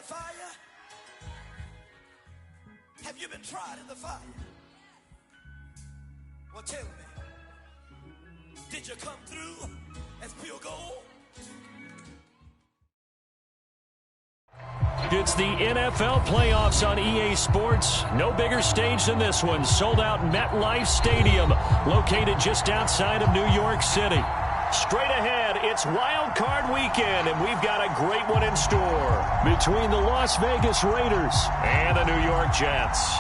the fire? Have you been tried in the fire? Well, tell me, did you come through as pure gold? It's the NFL playoffs on EA Sports. No bigger stage than this one. Sold out MetLife Stadium, located just outside of New York City. Straight ahead, it's Wild Card Weekend, and we've got a great one in store between the Las Vegas Raiders and the New York Jets.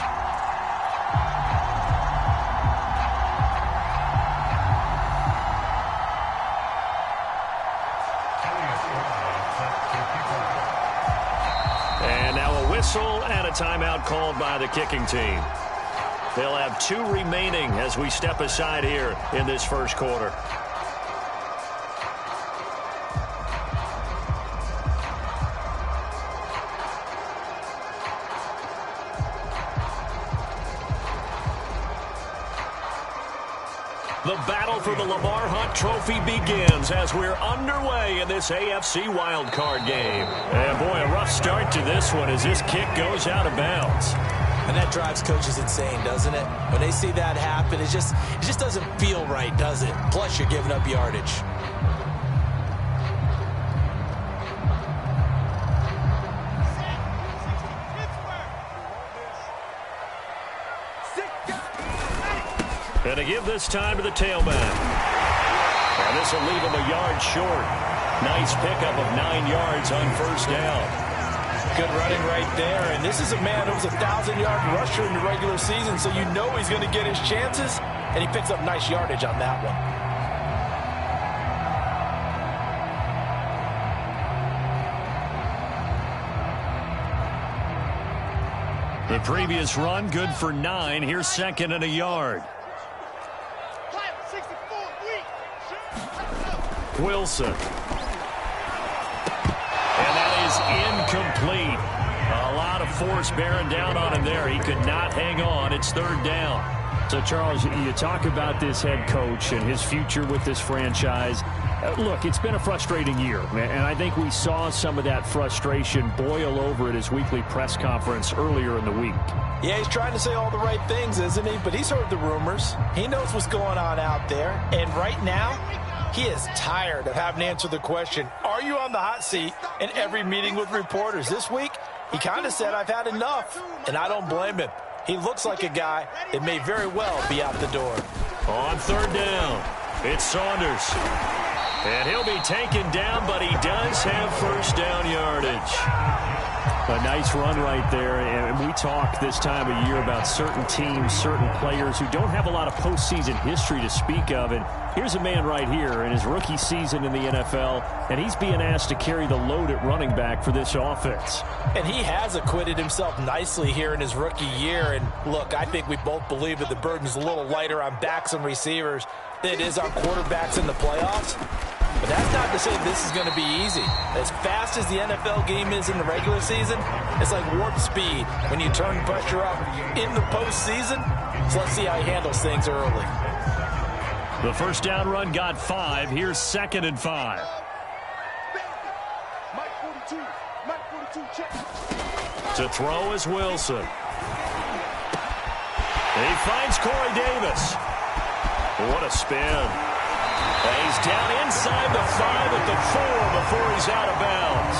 And now a whistle and a timeout called by the kicking team. They'll have 2 remaining as we step aside here in this first quarter. The battle for the Lamar Hunt Trophy begins as we're underway in this AFC wildcard game. And boy, a rough start to this one as this kick goes out of bounds. And that drives coaches insane, doesn't it? When they see that happen, it just doesn't feel right, does it? Plus, you're giving up yardage. And to give this time to the tailback. And this will leave him a yard short. Nice pickup of 9 yards on first down. Good running right there. And this is a man who was a 1,000-yard rusher in the regular season, so you know he's going to get his chances. And he picks up nice yardage on that one. The previous run, good for 9. Here's second and a yard. Wilson. And that is incomplete. A lot of force bearing down on him there. He could not hang on. It's third down. So, Charles, you talk about this head coach and his future with this franchise. Look, it's been a frustrating year, and I think we saw some of that frustration boil over at his weekly press conference earlier in the week. Yeah, he's trying to say all the right things, isn't he? But he's heard the rumors. He knows what's going on out there. And right now, he is tired of having to answer the question, are you on the hot seat, in every meeting with reporters. This week, he kind of said, I've had enough, and I don't blame him. He looks like a guy that may very well be out the door. On third down, it's Saunders. And he'll be taken down, but he does have first down yardage. A nice run right there, and we talk this time of year about certain teams, certain players who don't have a lot of postseason history to speak of, and here's a man right here in his rookie season in the NFL, and he's being asked to carry the load at running back for this offense. And he has acquitted himself nicely here in his rookie year, and look, I think we both believe that the burden's a little lighter on backs and receivers than it is on quarterbacks in the playoffs. But that's not to say this is going to be easy. As fast as the NFL game is in the regular season, it's like warp speed when you turn pressure up in the postseason. So let's see how he handles things early. The first down run got 5. Here's second and 5. To throw is Wilson. He finds Corey Davis. What a spin. He's down inside the 5 at the 4 before he's out of bounds.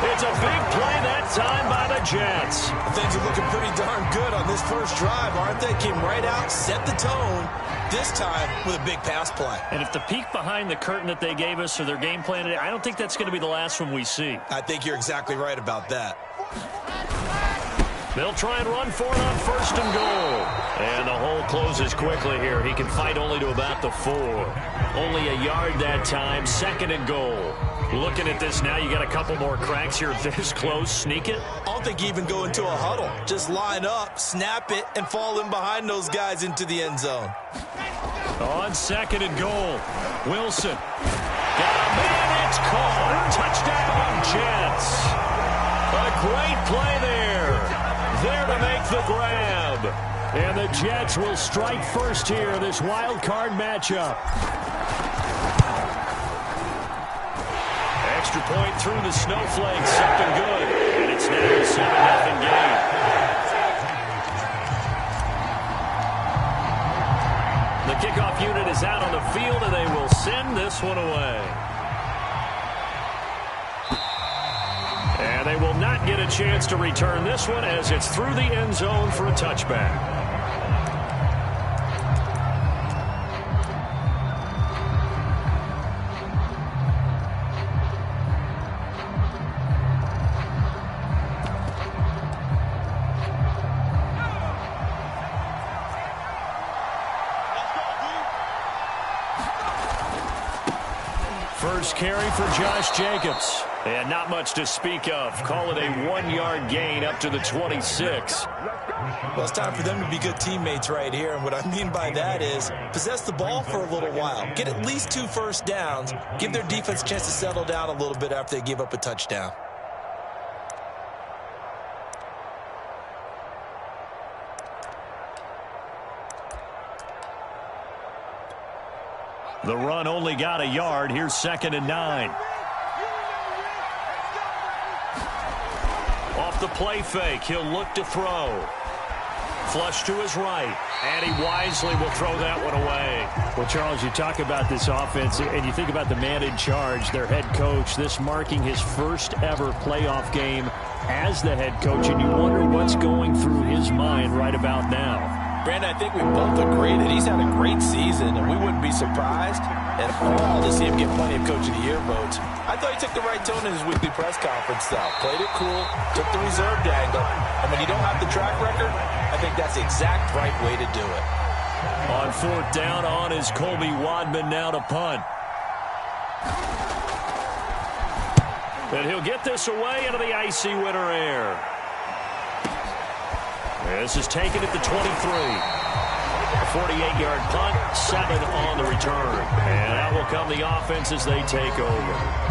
It's a big play that time by the Jets. Things are looking pretty darn good on this first drive, aren't they? Came right out, set the tone, this time with a big pass play. And if the peek behind the curtain that they gave us or their game plan today, I don't think that's going to be the last one we see. I think you're exactly right about that. They'll try and run for it on first and goal. And the hole closes quickly here. He can fight only to about the 4. Only a yard that time, second and goal. Looking at this now, you got a couple more cracks here this close. Sneak it? I don't think you even go into a huddle. Just line up, snap it, and fall in behind those guys into the end zone. On second and goal, Wilson. Got a man, it's caught. Touchdown, Jets. A great play there. There to make the grab. And the Jets will strike first here in this wild card matchup. Extra point through the snowflakes. Something good. And it's They will not get a chance to return this one as it's through the end zone for a touchback. First carry for Josh Jacobs. And not much to speak of. Call it a 1-yard gain up to the 26. Well, it's time for them to be good teammates right here. And what I mean by that is possess the ball for a little while. Get at least 2 first downs. Give their defense a chance to settle down a little bit after they give up a touchdown. The run only got a yard. Here's 2nd and 9. Off the play fake, he'll look to throw. Flush to his right, and he wisely will throw that one away. Well, Charles, you talk about this offense, and you think about the man in charge, their head coach, this marking his first ever playoff game as the head coach, and you wonder what's going through his mind right about now. Brandon, I think we both agree that he's had a great season, and we wouldn't be surprised at all to see him get plenty of Coach of the Year votes. I thought he took the right tone in his weekly press conference, though. Played it cool, took the reserved angle, and when you don't have the track record, I think that's the exact right way to do it. On 4th down, on is Colby Wadman now to punt. And he'll get this away into the icy winter air. This is taken at the 23. A 48-yard punt, 7 on the return. And out will come the offense as they take over.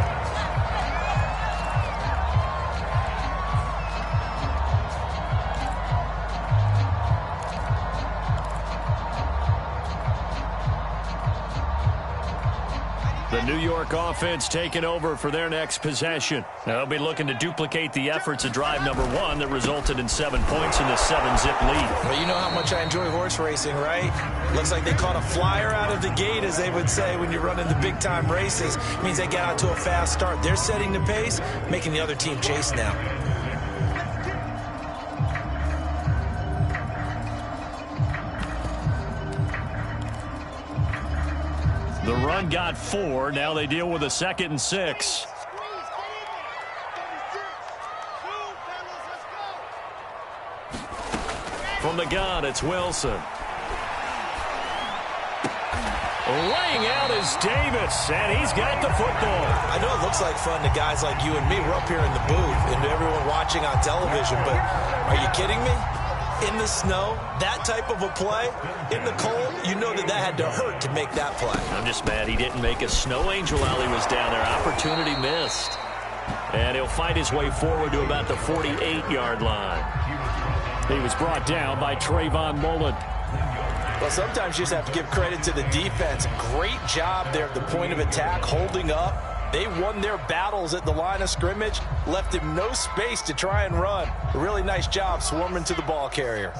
The New York offense taking over for their next possession. They'll be looking to duplicate the efforts of drive number 1 that resulted in 7 points in the 7-zip lead. Well, you know how much I enjoy horse racing, right? Looks like they caught a flyer out of the gate, as they would say when you're running the big-time races. It means they get out to a fast start. They're setting the pace, making the other team chase now. The run got 4. Now they deal with a 2nd and 6. From the gun, it's Wilson. Laying out is Davis, and he's got the football. I know it looks like fun to guys like you and me. We're up here in the booth and to everyone watching on television, but are you kidding me? In the snow, that type of a play, in the cold, you know that had to hurt to make that play. I'm just mad he didn't make a snow angel while he was down there. Opportunity missed. And he'll fight his way forward to about the 48-yard line. He was brought down by Trayvon Mullen. Well, sometimes you just have to give credit to the defense. Great job there at the point of attack, holding up. They won their battles at the line of scrimmage, left him no space to try and run. A really nice job swarming to the ball carrier.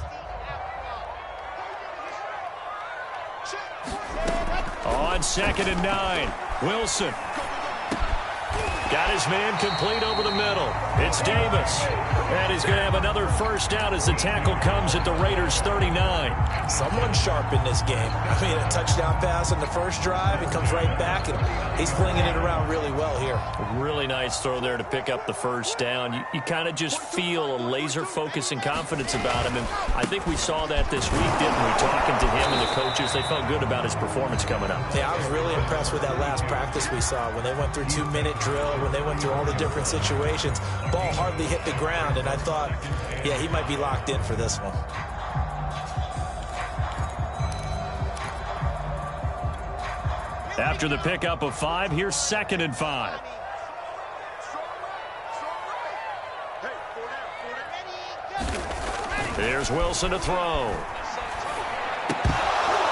On 2nd and 9, Wilson. Got his man complete over the middle. It's Davis. And he's going to have another first down as the tackle comes at the Raiders' 39. Someone sharp in this game. I mean, a touchdown pass on the first drive. It comes right back, and he's flinging it around really well here. Really nice throw there to pick up the first down. You kind of just feel a laser focus and confidence about him, and I think we saw that this week, didn't we? Talking to him and the coaches, they felt good about his performance coming up. Yeah, I was really impressed with that last practice we saw when they went through 2-minute drill, when they went through all the different situations. Ball hardly hit the ground, and I thought, yeah, he might be locked in for this one. After the pickup of 5, here's 2nd and 5. There's Wilson to throw.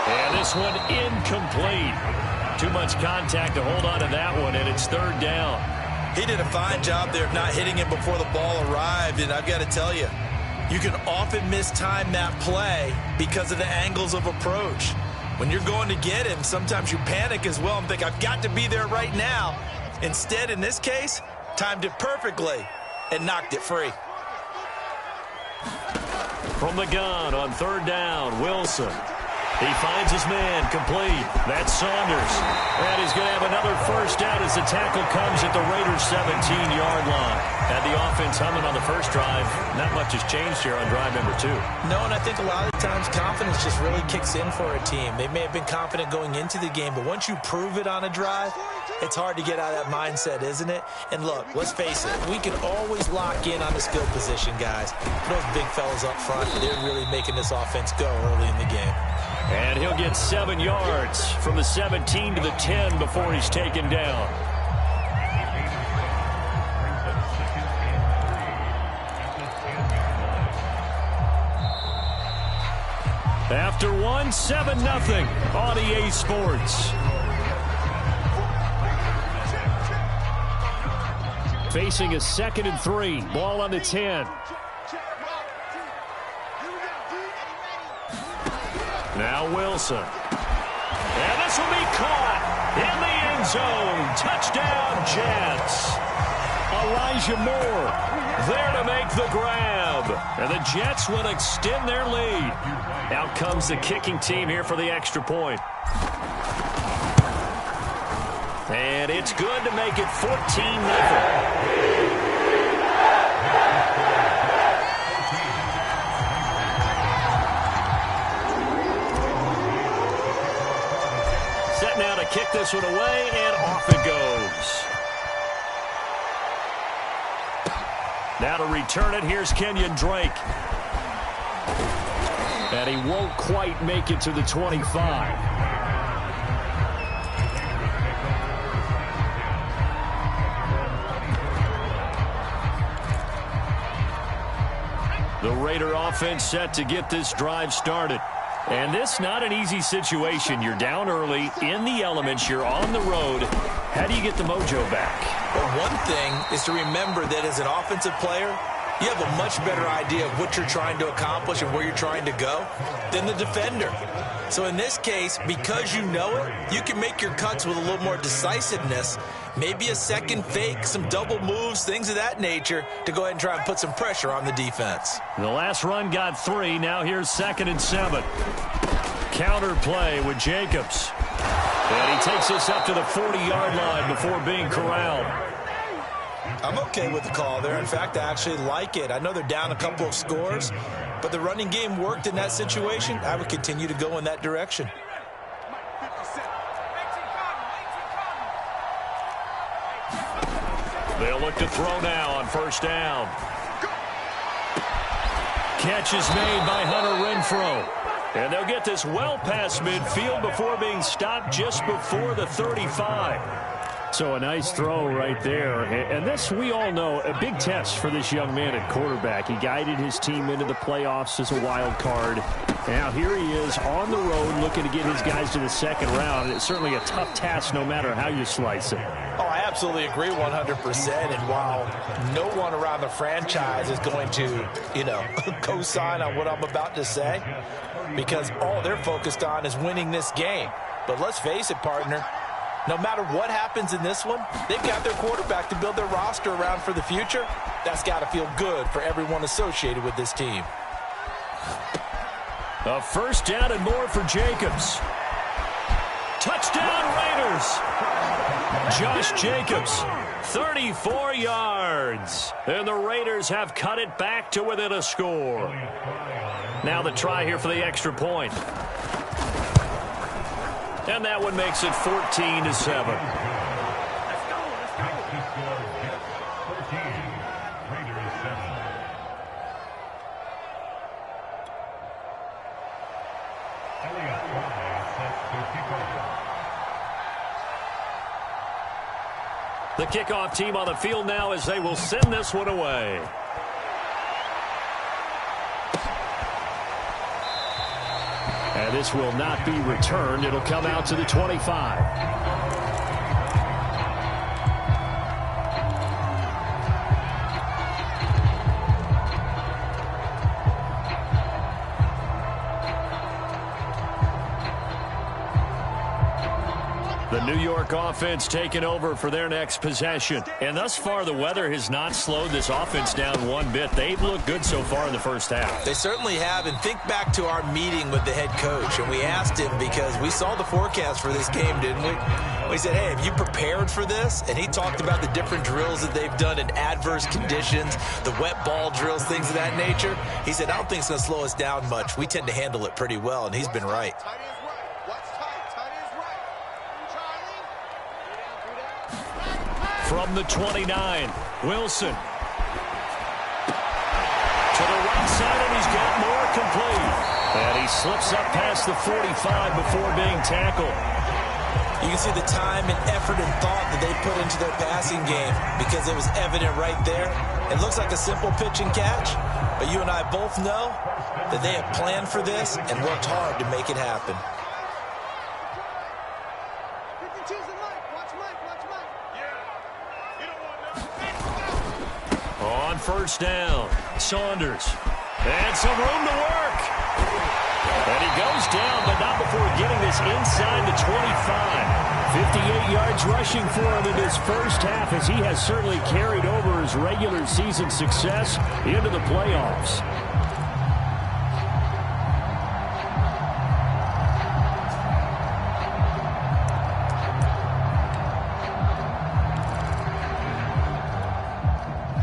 And this one incomplete. Too much contact to hold on to that one, and it's 3rd down. He did a fine job there of not hitting it before the ball arrived, and I've got to tell you, you can often mistime that play because of the angles of approach. When you're going to get him, sometimes you panic as well and think, I've got to be there right now. Instead, in this case, timed it perfectly. and knocked it free. From the gun on third down, Wilson. He finds his man, complete. That's Saunders. And he's going to have another first down as the tackle comes at the Raiders' 17-yard line. Had the offense humming on the first drive. Not much has changed here on drive number 2. No, and I think a lot of the times confidence just really kicks in for a team. They may have been confident going into the game, but once you prove it on a drive, it's hard to get out of that mindset, isn't it? And look, let's face it, we can always lock in on the skill position, guys. Those big fellas up front, they're really making this offense go early in the game. And he'll get 7 yards from the 17 to the 10 before he's taken down. After one, 7-0 on EA Sports. Facing a 2nd and 3. Ball on the 10. Now Wilson. And this will be caught in the end zone. Touchdown, Jets. Elijah Moore there to make the grab. And the Jets will extend their lead. Out comes the kicking team here for the extra point. And it's good to make it 14-0. Now to kick this one away, and off it goes. Now to return it, here's Kenyon Drake. And he won't quite make it to the 25. The Raider offense set to get this drive started. And this not an easy situation. You're down early, in the elements, you're on the road. How do you get the mojo back? Well, one thing is to remember that as an offensive player, you have a much better idea of what you're trying to accomplish and where you're trying to go than the defender. So in this case, because you know it, you can make your cuts with a little more decisiveness, maybe a second fake, some double moves, things of that nature, to go ahead and try and put some pressure on the defense. The last run got 3. Now here's 2nd and 7. Counter play with Jacobs. And he takes this up to the 40-yard line before being corralled. I'm okay with the call there. In fact, I actually like it. I know they're down a couple of scores, but the running game worked in that situation. I would continue to go in that direction. They'll look to throw now on first down. Catch is made by Hunter Renfrow. And they'll get this well past midfield before being stopped just before the 35. So a nice throw right there. And this, we all know, a big test for this young man at quarterback. He guided his team into the playoffs as a wild card. Now here he is on the road looking to get his guys to the second round. It's certainly a tough task no matter how you slice it. Oh, I absolutely agree 100%. And while no one around the franchise is going to, co-sign on what I'm about to say, because all they're focused on is winning this game. But let's face it, partner, no matter what happens in this one, they've got their quarterback to build their roster around for the future. That's got to feel good for everyone associated with this team. A first down and more for Jacobs. Touchdown Raiders. Josh Jacobs, 34 yards. And the Raiders have cut it back to within a score. Now the try here for the extra point. And that one makes it 14-7. The kickoff team on the field now as they will send this one away. And this will not be returned. It'll come out to the 25. The New York offense taking over for their next possession. And thus far, the weather has not slowed this offense down one bit. They've looked good so far in the first half. They certainly have. And think back to our meeting with the head coach. And we asked him, because we saw the forecast for this game, didn't we? We said, hey, have you prepared for this? And he talked about the different drills that they've done in adverse conditions, the wet ball drills, things of that nature. He said, I don't think it's going to slow us down much. We tend to handle it pretty well, and he's been right. From the 29, Wilson. To the right side, and he's got more complete. And he slips up past the 45 before being tackled. You can see the time and effort and thought that they put into their passing game, because it was evident right there. It looks like a simple pitch and catch, but you and I both know that they have planned for this and worked hard to make it happen. On first down, Saunders. And some room to work. And he goes down, but not before getting this inside the 25. 58 yards rushing for him in his first half, as he has certainly carried over his regular season success into the playoffs.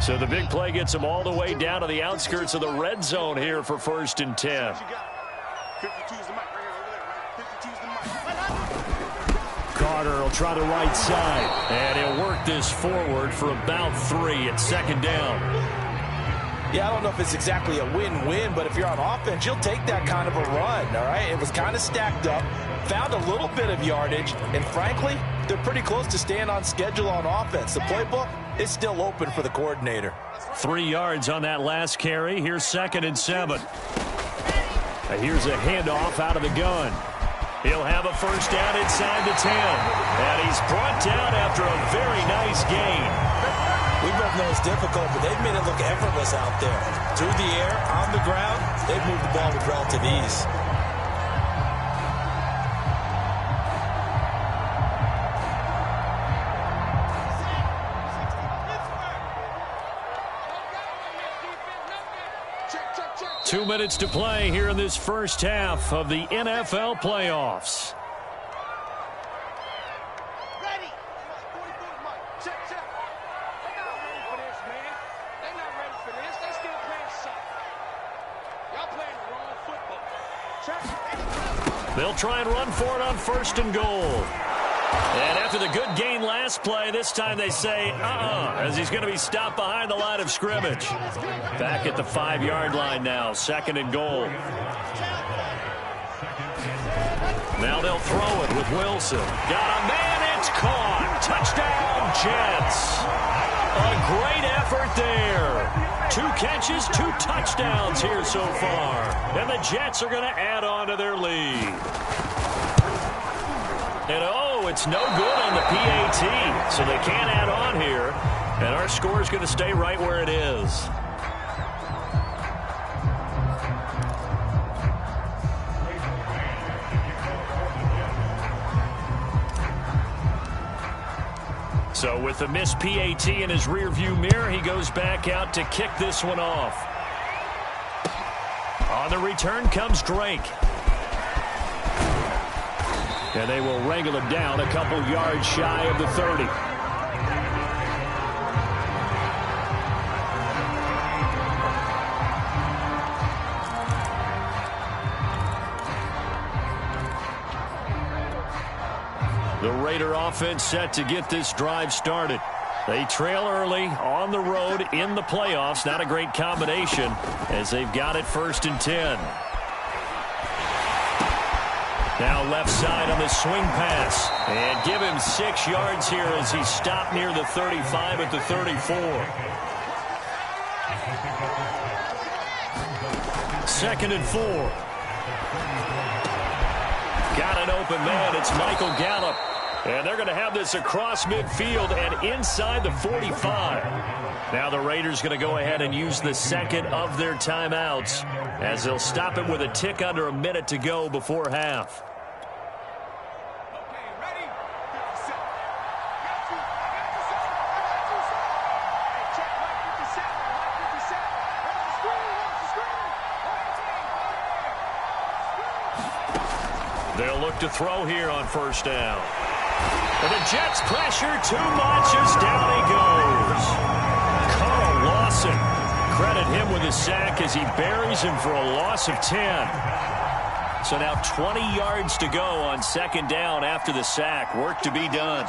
So the big play gets him all the way down to the outskirts of the red zone here for 1st and 10. Carter will try the right side, and he'll work this forward for about 3 at 2nd down. Yeah, I don't know if it's exactly a win-win, but if you're on offense, you'll take that kind of a run, all right? It was kind of stacked up, found a little bit of yardage, and frankly, they're pretty close to staying on schedule on offense. The playbook is still open for the coordinator. 3 yards on that last carry. Here's 2nd and 7. Here's a handoff out of the gun. He'll have a first down inside the 10. And he's brought down after a very nice gain. We both know it's difficult, but they've made it look effortless out there. Through the air, on the ground, they've moved the ball with relative ease. Two minutes to play here in this first half of the NFL playoffs. Ready. Check. They're not ready for this, man. They're not ready for this. They still playing soccer. Y'all playing the wrong football. Check. They'll try and run for it on 1st and goal. And after the good gain last play, this time they say, as he's going to be stopped behind the line of scrimmage. Back at the 5-yard line now, 2nd and goal. Now they'll throw it with Wilson. Got a man, it's caught. Touchdown, Jets. A great effort there. 2 catches, 2 touchdowns here so far. And the Jets are going to add on to their lead. And it's no good on the PAT, so they can't add on here. And our score is going to stay right where it is. So with the missed PAT in his rearview mirror, he goes back out to kick this one off. On the return comes Drake. And they will wrangle him down a couple yards shy of the 30. The Raider offense set to get this drive started. They trail early on the road in the playoffs. Not a great combination as they've got it 1st and 10. Now left side on the swing pass. And give him 6 yards here as he stopped near the 35 at the 34. 2nd and 4. Got an open man. It's Michael Gallup. And they're going to have this across midfield and inside the 45. Now the Raiders going to go ahead and use the 2nd of their timeouts as they'll stop him with a tick under a minute to go before half. Okay, ready? They'll look to throw here on first down. But the Jets pressure too much as down he goes. Carl Lawson, credit him with a sack as he buries him for a loss of 10. So now 20 yards to go on second down after the sack. Work to be done.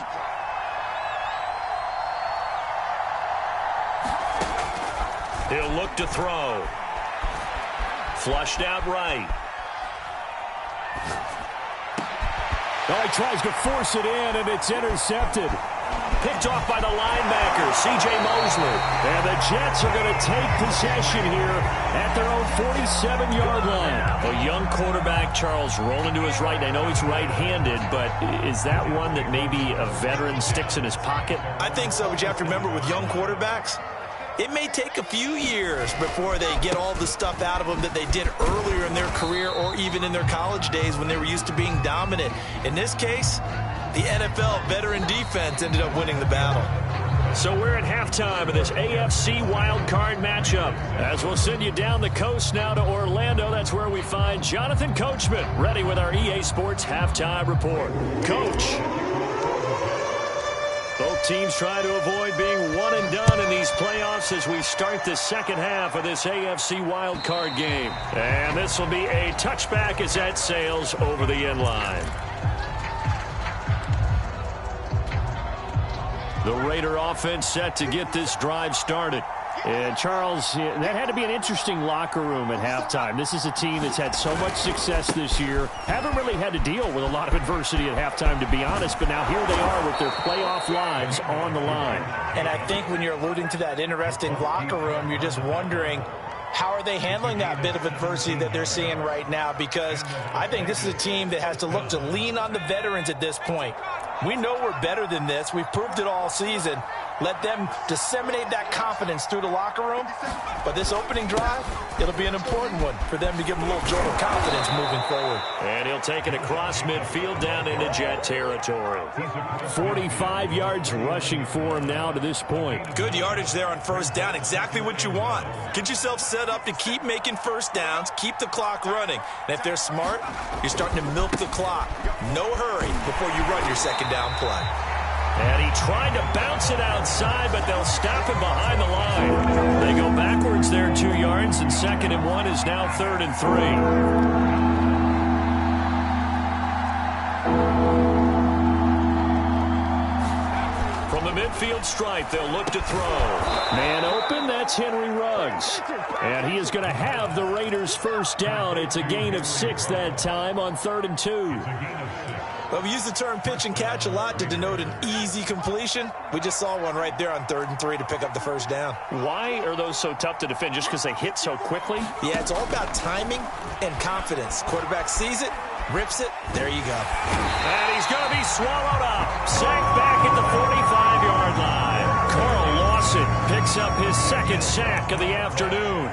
He'll look to throw. Flushed out right. Oh, he tries to force it in, and it's intercepted. Picked off by the linebacker, C.J. Mosley. And the Jets are going to take possession here at their own 47-yard line. A young quarterback, Charles, rolling to his right. I know he's right-handed, but is that one that maybe a veteran sticks in his pocket? I think so, but you have to remember with young quarterbacks, it may take a few years before they get all the stuff out of them that they did earlier in their career or even in their college days when they were used to being dominant. In this case, the NFL veteran defense ended up winning the battle. So we're at halftime of this AFC wildcard matchup. As we'll send you down the coast now to Orlando, that's where we find Jonathan Coachman ready with our EA Sports halftime report. Coach. Both teams try to avoid being one and done in these playoffs as we start the second half of this AFC wildcard game. And this will be a touchback as that sails over the end line. The Raider offense set to get this drive started. And, Charles, that had to be an interesting locker room at halftime. This is a team that's had so much success this year. Haven't really had to deal with a lot of adversity at halftime, to be honest. But now here they are with their playoff lives on the line. And I think when you're alluding to that interesting locker room, you're just wondering, how are they handling that bit of adversity that they're seeing right now? Because I think this is a team that has to look to lean on the veterans at this point. We know we're better than this. We've proved it all season. Let them disseminate that confidence through the locker room. But this opening drive, it'll be an important one for them to give them a little jolt of confidence moving forward. And he'll take it across midfield down into Jet territory. 45 yards rushing for him now to this point. Good yardage there on first down. Exactly what you want. Get yourself set up to keep making first downs, keep the clock running. And if they're smart, you're starting to milk the clock. No hurry before you run your second down play. And he tried to bounce it outside, but they'll stop him behind the line. They go backwards there 2 yards, and 2nd and 1 is now 3rd and 3. From the midfield stripe, they'll look to throw. Man open, that's Henry Ruggs. And he is going to have the Raiders first down. It's a gain of 6 that time on 3rd and 2. Well, we use the term pitch and catch a lot to denote an easy completion. We just saw one right there on 3rd and 3 to pick up the first down. Why are those so tough to defend? Just because they hit so quickly? Yeah, it's all about timing and confidence. Quarterback sees it, rips it, there you go. And he's going to be swallowed up. Sacked back at the 45-yard line. Carl Lawson picks up his 2nd sack of the afternoon.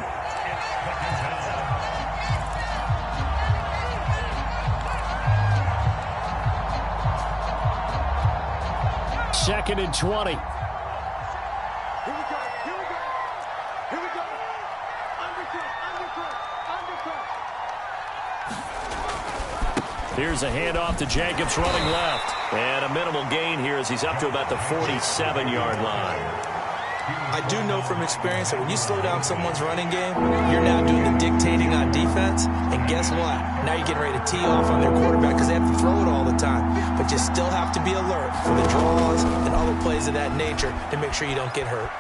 Second and 20. Here we go. Here we go. Here we go. Undercut. Here's a handoff to Jacobs running left. And a minimal gain here as he's up to about the 47-yard line. I do know from experience that when you slow down someone's running game, you're now doing the dictating on defense. And guess what? Now you're getting ready to tee off on their quarterback because they have to throw it all the time. But you still have to be alert for the draws and other plays of that nature to make sure you don't get hurt.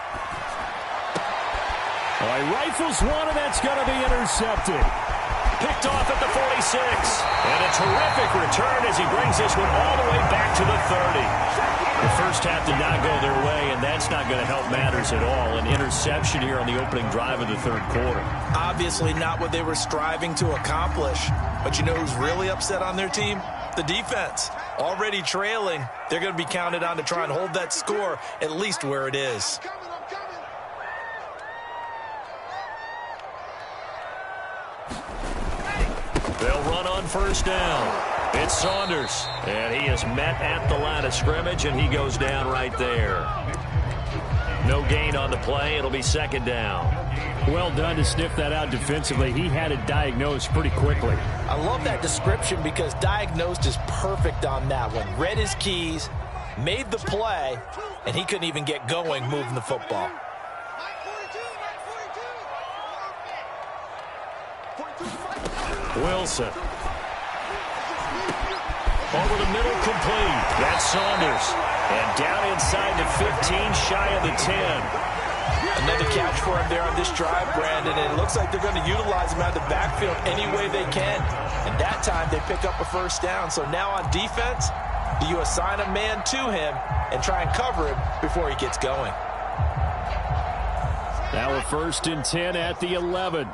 All right, rifles one, and that's going to be intercepted. Picked off at the 46. And a terrific return as he brings this one all the way back to the 30. The first half did not go their way, and that's not going to help matters at all. An interception here on the opening drive of the 3rd quarter. Obviously not what they were striving to accomplish. But you know who's really upset on their team? The defense. Already trailing, they're going to be counted on to try and hold that score at least where it is. They'll run on first down. It's Saunders, and he is met at the line of scrimmage, and he goes down right there. No gain on the play. It'll be second down. Well done to sniff that out defensively. He had it diagnosed pretty quickly. I love that description because diagnosed is perfect on that one. Read his keys, made the play, and he couldn't even get going moving the football. Wilson. Over the middle, complete. That's Saunders. And down inside the 15, shy of the 10. Another catch for him there on this drive, Brandon. And it looks like they're going to utilize him out of the backfield any way they can. And that time they pick up a first down. So now on defense, do you assign a man to him and try and cover him before he gets going? Now a 1st and 10 at the 11.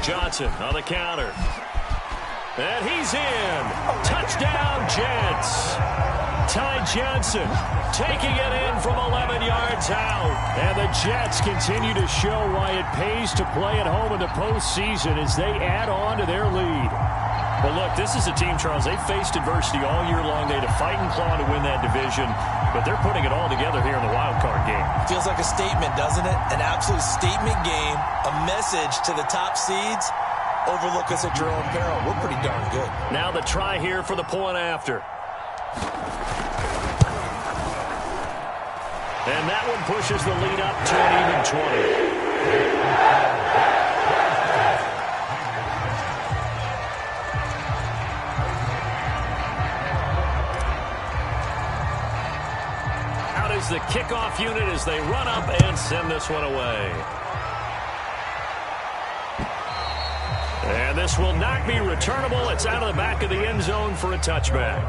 Johnson on the counter. And he's in. Touchdown, Jets. Ty Johnson taking it in from 11 yards out. And the Jets continue to show why it pays to play at home in the postseason as they add on to their lead. Well, look, this is a team, Charles, they faced adversity all year long. They had to fight and claw to win that division, but they're putting it all together here in the wild card game. Feels like a statement, doesn't it? An absolute statement game, a message to the top seeds. Overlook us at your own peril. We're pretty darn good. Now the try here for the point after. And that one pushes the lead up to an even 20. The kickoff unit as they run up and send this one away. And this will not be returnable. It's out of the back of the end zone for a touchback.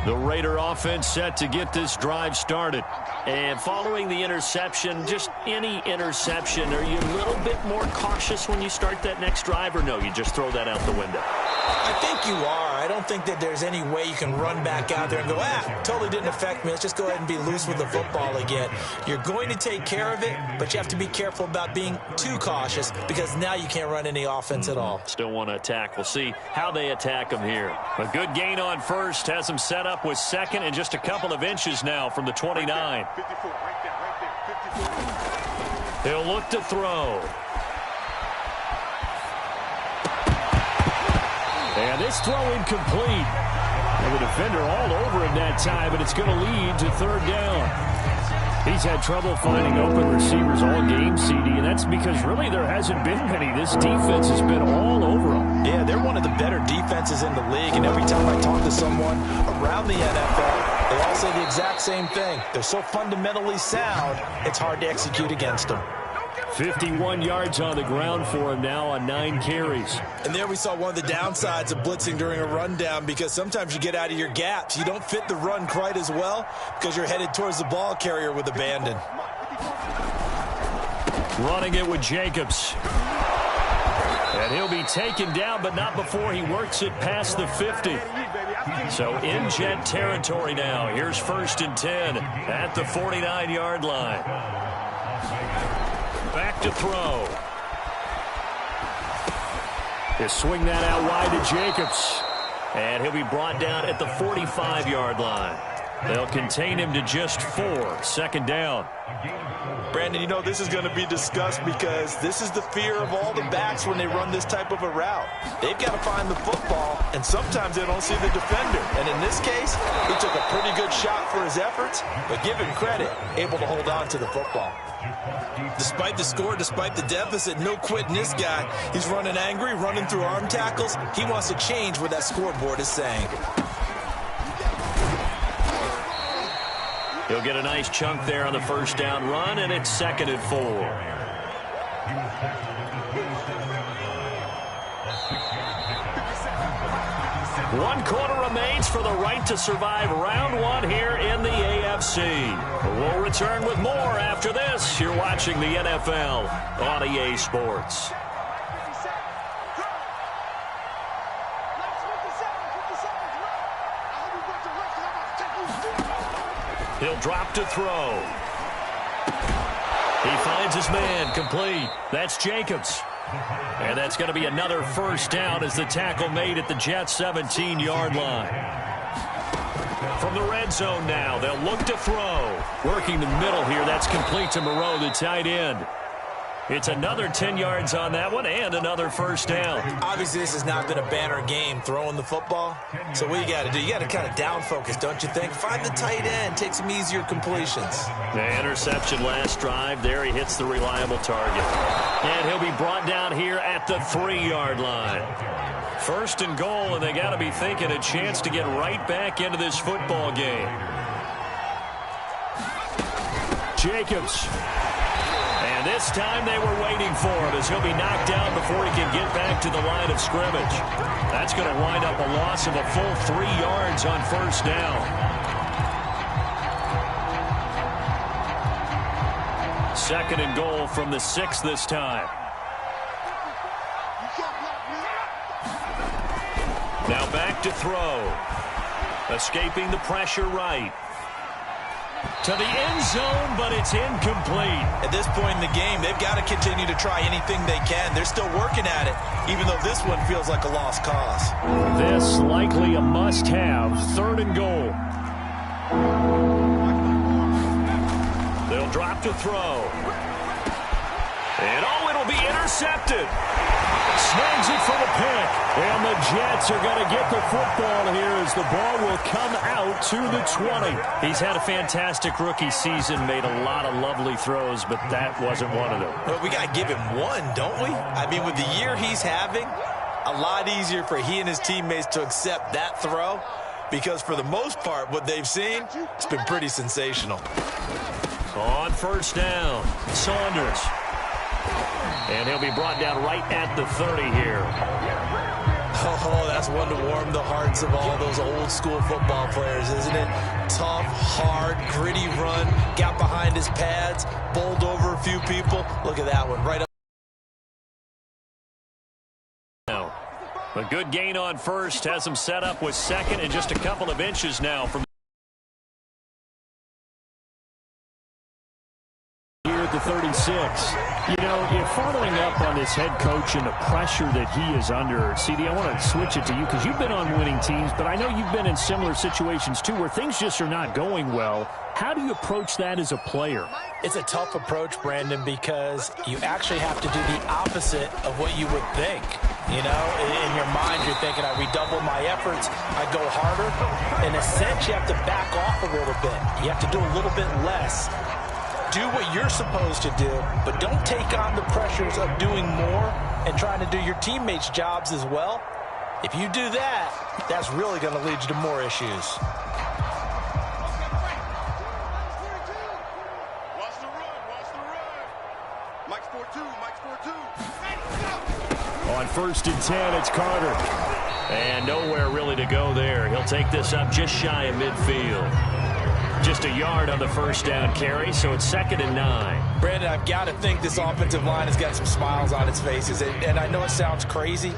The Raider offense set to get this drive started. And following the interception, just any interception, are you a little bit more cautious when you start that next drive, or no, you just throw that out the window? I think you are. I don't think that there's any way you can run back out there and go, totally didn't affect me. Let's just go ahead and be loose with the football again. You're going to take care of it, but you have to be careful about being too cautious because now you can't run any offense at all. Still want to attack. We'll see how they attack them here. A good gain on first has them set up with second and just a couple of inches now from the 29. 54, right there, 54. He'll look to throw. And this throw incomplete. And the defender all over him that time, but it's going to lead to third down. He's had trouble finding open receivers all game, CD, and that's because really there hasn't been many. This defense has been all over them. Yeah, they're one of the better defenses in the league, and every time I talk to someone around the NFL, they all say the exact same thing. They're so fundamentally sound, it's hard to execute against them. 51 yards on the ground for him now on 9 carries. And there we saw one of the downsides of blitzing during a rundown because sometimes you get out of your gaps. You don't fit the run quite as well because you're headed towards the ball carrier with abandon. Running it with Jacobs. And he'll be taken down, but not before he works it past the 50. So in Jet territory now. Here's 1st and 10 at the 49-yard line. Back to throw. He'll swing that out wide to Jacobs. And he'll be brought down at the 45-yard line. They'll contain him to just 4. 2nd down. Brandon, you know, this is going to be discussed because this is the fear of all the backs when they run this type of a route. They've got to find the football, and sometimes they don't see the defender. And in this case, he took a pretty good shot for his efforts, but give him credit, able to hold on to the football. Despite the score, despite the deficit, no quitting this guy. He's running angry, running through arm tackles. He wants to change what that scoreboard is saying. He'll get a nice chunk there on the 1st down run, and it's 2nd and 4. One quarter remains for the right to survive round 1 here in the AFC. We'll return with more after this. You're watching the NFL on EA Sports. He'll drop to throw. He finds his man, complete. That's Jacobs. And that's going to be another first down as the tackle made at the Jets' 17-yard line. From the red zone now, they'll look to throw. Working the middle here, that's complete to Moreau, the tight end. It's another 10 yards on that one and another first down. Obviously, this has not been a banner game throwing the football. So what you got to do, you got to kind of down focus, don't you think? Find the tight end, take some easier completions. The interception last drive. There he hits the reliable target. And he'll be brought down here at the 3-yard line. First and goal, and they got to be thinking a chance to get right back into this football game. Jacobs. And this time they were waiting for him as he'll be knocked down before he can get back to the line of scrimmage. That's going to wind up a loss of a full 3 yards on first down. Second and goal from the 6 this time. Now back to throw. Escaping the pressure right. To the end zone, but it's incomplete. At this point in the game, they've got to continue to try anything they can. They're still working at it, even though this one feels like a lost cause. This likely a must-have. Third and goal. They'll drop to throw. And it'll be intercepted. Snags it for the pick. And the Jets are going to get the football here as the ball will come out to the 20. He's had a fantastic rookie season, made a lot of lovely throws, but that wasn't one of them. Well, we got to give him one, don't we? I mean, with the year he's having, a lot easier for he and his teammates to accept that throw because for the most part, what they've seen, it's been pretty sensational. On first down, Saunders. And he'll be brought down right at the 30 here. Oh, that's one to warm the hearts of all those old school football players, isn't it? Tough, hard, gritty run, got behind his pads, bowled over a few people. Look at that one, right up. Now, a good gain on first has him set up with second and just a couple of inches now from Here at the 36. You know, you're following up on this head coach and the pressure that he is under. CD, I want to switch it to you because you've been on winning teams, but I know you've been in similar situations too where things just are not going well. How do you approach that as a player? It's a tough approach, Brandon, because you actually have to do the opposite of what you would think. You know, in your mind, you're thinking, I redouble my efforts, I go harder. In a sense, you have to back off a little bit. You have to do a little bit less. Do what you're supposed to do, but don't take on the pressures of doing more and trying to do your teammates' jobs as well. If you do that, that's really going to lead you to more issues. Watch the run, watch the run. Mike's 4-2, Mike's 4-2. On first and 10, it's Carter. And nowhere really to go there. He'll take this up just shy of midfield. Just a yard on the first down carry, so it's 2nd and 9. Brandon, I've got to think this offensive line has got some smiles on its faces. And I know it sounds crazy,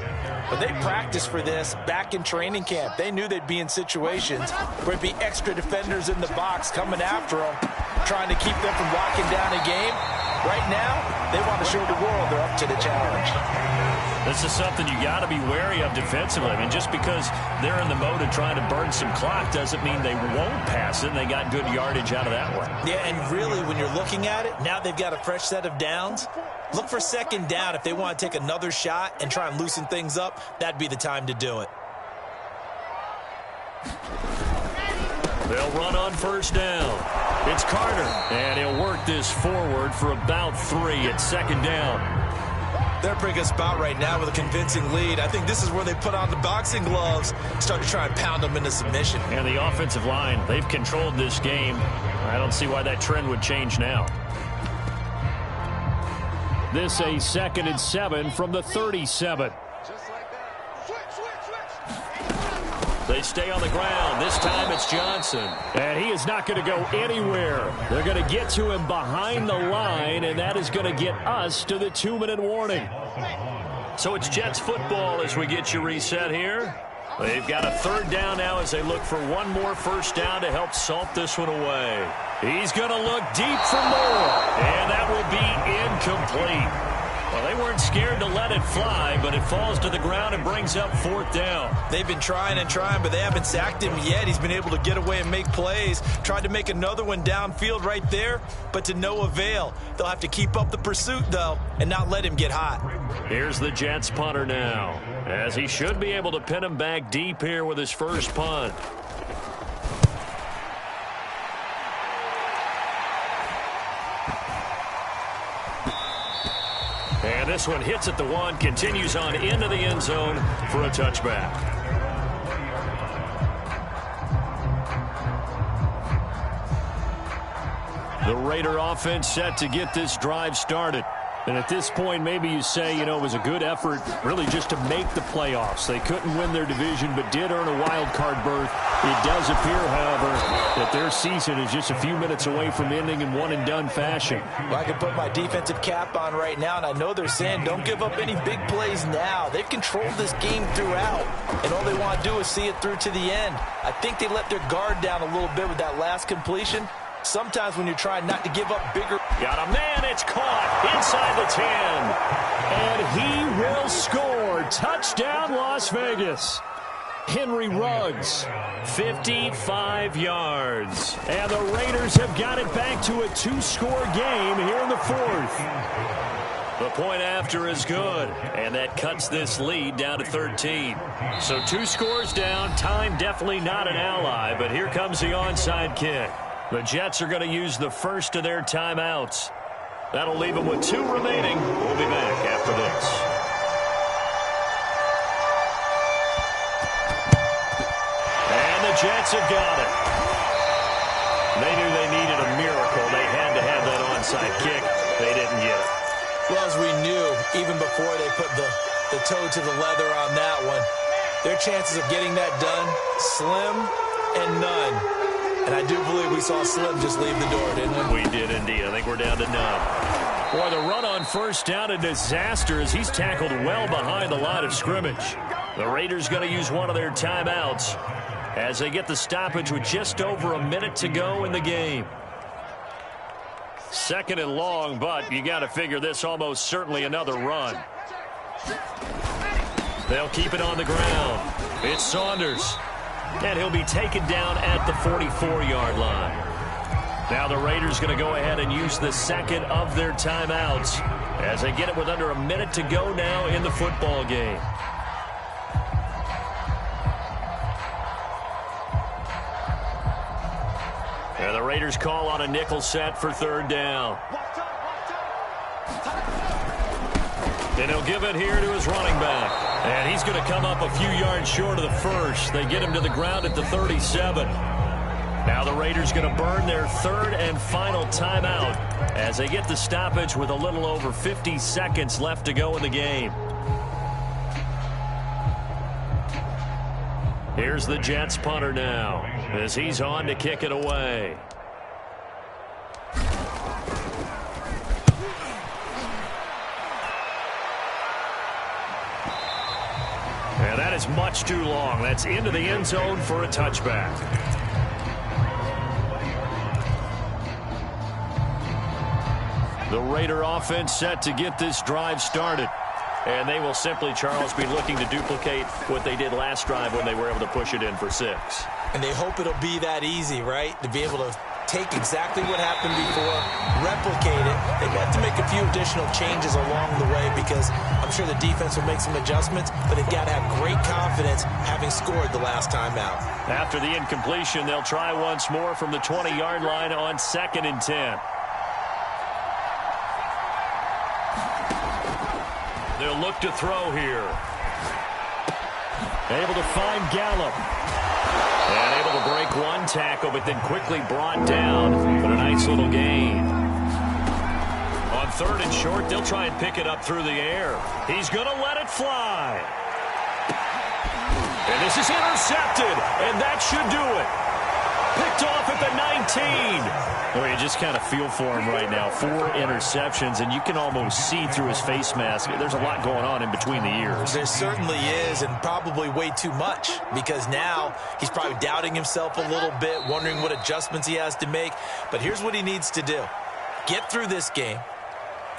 but they practiced for this back in training camp. They knew they'd be in situations where there'd be extra defenders in the box coming after them, trying to keep them from locking down a game. Right now, they want to show the world they're up to the challenge. This is something you got to be wary of defensively. I mean, just because they're in the mode of trying to burn some clock doesn't mean they won't pass it, and they got good yardage out of that one. Yeah, and really, when you're looking at it, now they've got a fresh set of downs. Look for second down. If they want to take another shot and try and loosen things up, that'd be the time to do it. They'll run on first down. It's Carter, and he'll work this forward for about 3 at 2nd down. They're in a pretty good spot right now with a convincing lead. I think this is where they put on the boxing gloves, start to try and pound them into submission. And the offensive line, they've controlled this game. I don't see why that trend would change now. This a 2nd and 7 from the 37. They stay on the ground. This time it's Johnson. And he is not going to go anywhere. They're going to get to him behind the line, and that is going to get us to the 2-minute warning. So it's Jets football as we get you reset here. They've got a 3rd down now as they look for one more first down to help salt this one away. He's going to look deep for more, and that will be incomplete. Well, they weren't scared to let it fly, but it falls to the ground and brings up 4th down. They've been trying and trying, but they haven't sacked him yet. He's been able to get away and make plays. Tried to make another one downfield right there, but to no avail. They'll have to keep up the pursuit, though, and not let him get hot. Here's the Jets punter now, as he should be able to pin him back deep here with his first punt. And this one hits at the 1, continues on into the end zone for a touchback. The Raider offense set to get this drive started. And at this point, maybe you say, you know, it was a good effort really just to make the playoffs. They couldn't win their division, but did earn a wild card berth. It does appear, however, that their season is just a few minutes away from ending in one-and-done fashion. Well, I can put my defensive cap on right now, and I know they're saying don't give up any big plays now. They've controlled this game throughout, and all they want to do is see it through to the end. I think they let their guard down a little bit with that last completion. Sometimes when you're trying not to give up bigger... Got a man, it's caught inside the 10. And he will score. Touchdown, Las Vegas. Henry Ruggs, 55 yards. And the Raiders have got it back to a 2-score game here in the 4th. The point after is good, and that cuts this lead down to 13. So 2 scores down, time definitely not an ally, but here comes the onside kick. The Jets are going to use the first of their timeouts. That'll leave them with 2 remaining. We'll be back after this. And the Jets have got it. They knew they needed a miracle. They had to have that onside kick. They didn't get it. Well, as we knew, even before they put the toe to the leather on that one, their chances of getting that done, slim and none. And I do believe we saw Slim just leave the door, didn't we? We did indeed. I think we're down to none. Boy, the run on first down, a disaster as he's tackled well behind the line of scrimmage. The Raiders going to use one of their timeouts as they get the stoppage with just over a minute to go in the game. 2nd and long, but you got to figure this almost certainly another run. They'll keep it on the ground. It's Saunders. And he'll be taken down at the 44-yard line. Now the Raiders going to go ahead and use the second of their timeouts as they get it with under a minute to go now in the football game. And the Raiders call on a nickel set for 3rd down. And he'll give it here to his running back. And he's going to come up a few yards short of the first. They get him to the ground at the 37. Now the Raiders going to burn their 3rd and final timeout as they get the stoppage with a little over 50 seconds left to go in the game. Here's the Jets punter now as he's on to kick it away. And that is much too long. That's into the end zone for a touchback. The Raider offense set to get this drive started. And they will simply, Charles, be looking to duplicate what they did last drive when they were able to push it in for 6. And they hope it'll be that easy, right? To be able to take exactly what happened before, replicate it. They have to make a few additional changes along the way because I'm sure the defense will make some adjustments, but they've got to have great confidence having scored the last time out. After the incompletion, they'll try once more from the 20-yard line on 2nd and 10. They'll look to throw here. Able to find Gallup. And able to break one tackle, but then quickly brought down. But a nice little gain. On 3rd and short, they'll try and pick it up through the air. He's going to let it fly. And this is intercepted, and that should do it. Picked off at the 19. Well, you just kind of feel for him right now. 4 interceptions, and you can almost see through his face mask. There's a lot going on in between the ears. There certainly is, and probably way too much, because now he's probably doubting himself a little bit, wondering what adjustments he has to make. But here's what he needs to do. Get through this game,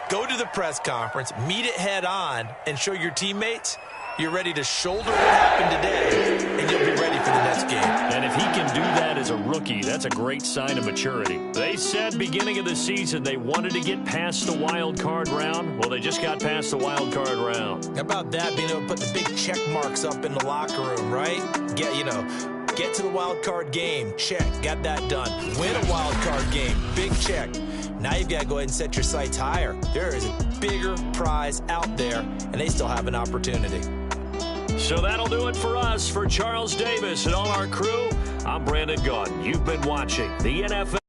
go to the press conference, meet it head on, and show your teammates you're ready to shoulder what happened today, and you'll be ready for the next game. And if he can do that as a rookie, that's a great sign of maturity. They said beginning of the season they wanted to get past the wild card round. Well, they just got past the wild card round. How about that, being able to put the big check marks up in the locker room, right? Get to the wild card game, check, got that done. Win a wild card game, big check. Now you've got to go ahead and set your sights higher. There is a bigger prize out there, and they still have an opportunity. So that'll do it for us. For Charles Davis and all our crew, I'm Brandon Gaudin. You've been watching the NFL.